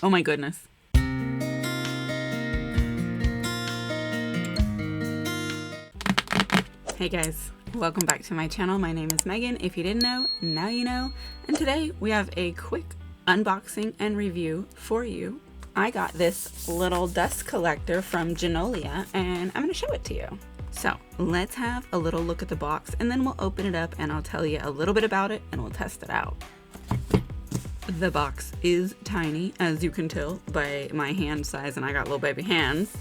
Oh my goodness. Hey guys, welcome back to my channel. My name is Megan. If you didn't know, now you know. And today we have a quick unboxing and review for you. I got this little dust collector from Janolia and I'm going to show it to you. So let's have a little look at the box and then we'll open it up and I'll tell you a little bit about it and we'll test it out. The box is tiny, as you can tell by my hand size, and I got little baby hands.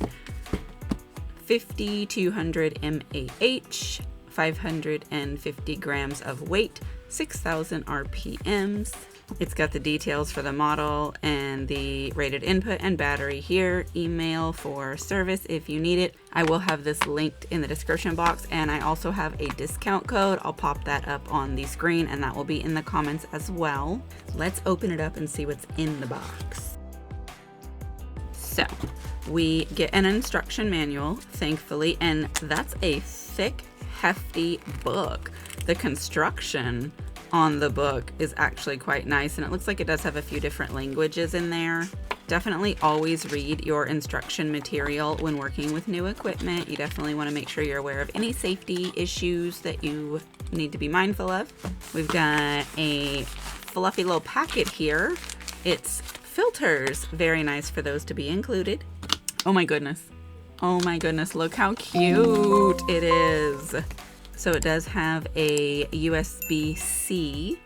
5,200 mAh, 550 grams of weight, 6,000 RPMs. It's got the details for the model and the rated input and battery here. Email for service if you need it. I will have this linked in the description box, and I also have a discount code. I'll pop that up on the screen and that will be in the comments as well. Let's open it up and see what's in the box. So we get an instruction manual, thankfully, and that's a thick, hefty book. The construction on the book is actually quite nice, and it looks like it does have a few different languages in there. Definitely always read your instruction material when working with new equipment. You definitely want to make sure you're aware of any safety issues that you need to be mindful of. We've got a fluffy little packet here. It's filters, very nice for those to be included. Oh my goodness. Oh my goodness, look how cute it is. So it does have a USB-C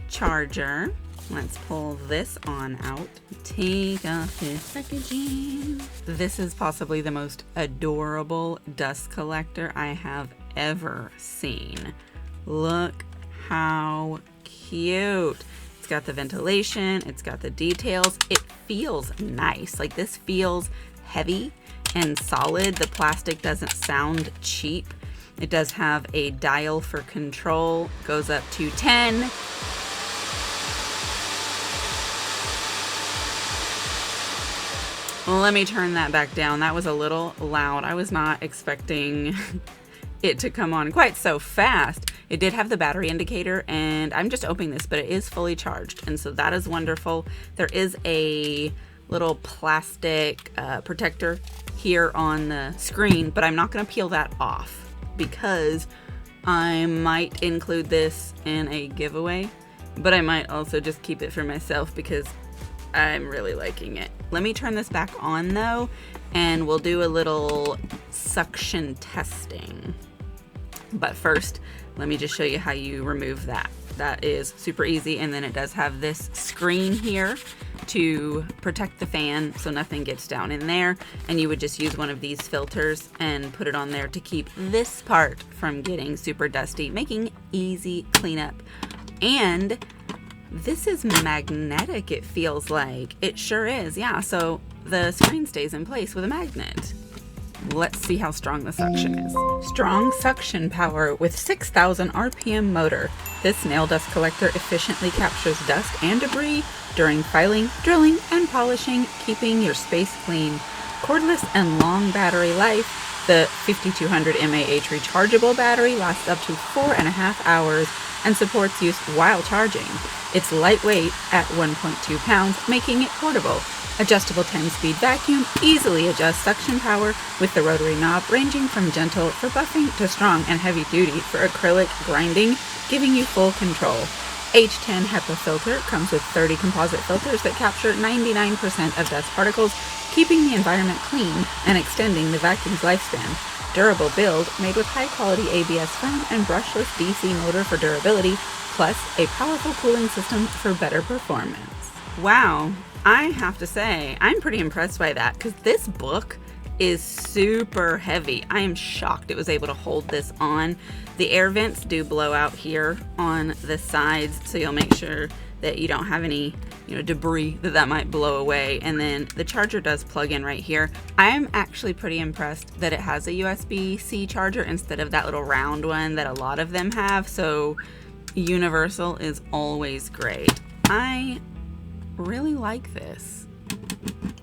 charger. Let's pull this on out. Take off this packaging. This is possibly the most adorable dust collector I have ever seen. Look how cute. It's got the ventilation, it's got the details. It feels nice. Like, this feels heavy and solid. The plastic doesn't sound cheap. It does have a dial for control, goes up to 10. Let me turn that back down. That was a little loud. I was not expecting it to come on quite so fast. It did have the battery indicator, and I'm just opening this, but it is fully charged, and so that is wonderful. There is a little plastic protector here on the screen, but I'm not going to peel that off, because I might include this in a giveaway, but I might also just keep it for myself because I'm really liking it. Let me turn this back on though, and we'll do a little suction testing. But first, let me just show you how you remove that. That is super easy, and then it does have this screen here to protect the fan so nothing gets down in there, and you would just use one of these filters and put it on there to keep this part from getting super dusty, making easy cleanup. And this is magnetic, it feels like. It sure is, yeah, so the screen stays in place with a magnet. Let's see how strong the suction is. Strong suction power with 6,000 RPM motor. This nail dust collector efficiently captures dust and debris during filing, drilling, and polishing, keeping your space clean. Cordless and long battery life. The 5,200 mAh rechargeable battery lasts up to 4.5 hours and supports use while charging. It's lightweight at 1.2 pounds, making it portable. Adjustable 10-speed vacuum easily adjusts suction power with the rotary knob, ranging from gentle for buffing to strong and heavy duty for acrylic grinding, giving you full control. H10 HEPA filter comes with 30 composite filters that capture 99% of dust particles, keeping the environment clean and extending the vacuum's lifespan. Durable build made with high-quality ABS foam and brushless DC motor for durability, plus a powerful cooling system for better performance. Wow. I have to say, I'm pretty impressed by that, because this book is super heavy. I am shocked it was able to hold this on. The air vents do blow out here on the sides, so you'll make sure that you don't have any, debris that might blow away. And then the charger does plug in right here. I'm actually pretty impressed that it has a USB-C charger instead of that little round one that a lot of them have. So universal is always great. I really like this.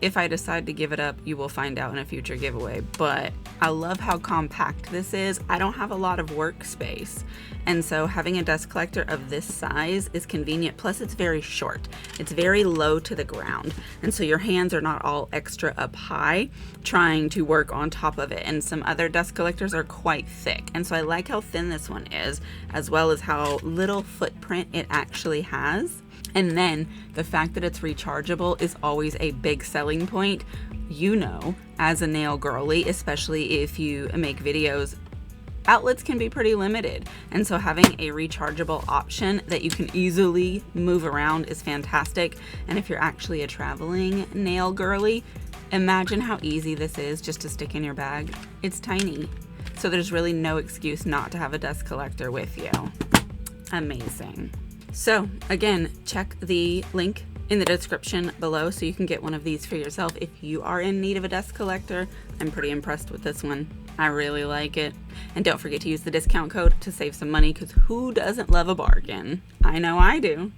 If I decide to give it up, you will find out in a future giveaway, but I love how compact this is. I don't have a lot of workspace, and so having a dust collector of this size is convenient. Plus it's very short. It's very low to the ground, and so your hands are not all extra up high trying to work on top of it. And some other dust collectors are quite thick, and so I like how thin this one is, as well as how little footprint it actually has. And then the fact that it's rechargeable is always a big selling point. You know, as a nail girly, especially if you make videos, outlets can be pretty limited. And so having a rechargeable option that you can easily move around is fantastic. And if you're actually a traveling nail girly, imagine how easy this is just to stick in your bag. It's tiny. So there's really no excuse not to have a dust collector with you. Amazing. So again, check the link in the description below so you can get one of these for yourself if you are in need of a dust collector. I'm pretty impressed with this one. I really like it. And don't forget to use the discount code to save some money, because who doesn't love a bargain? I know I do.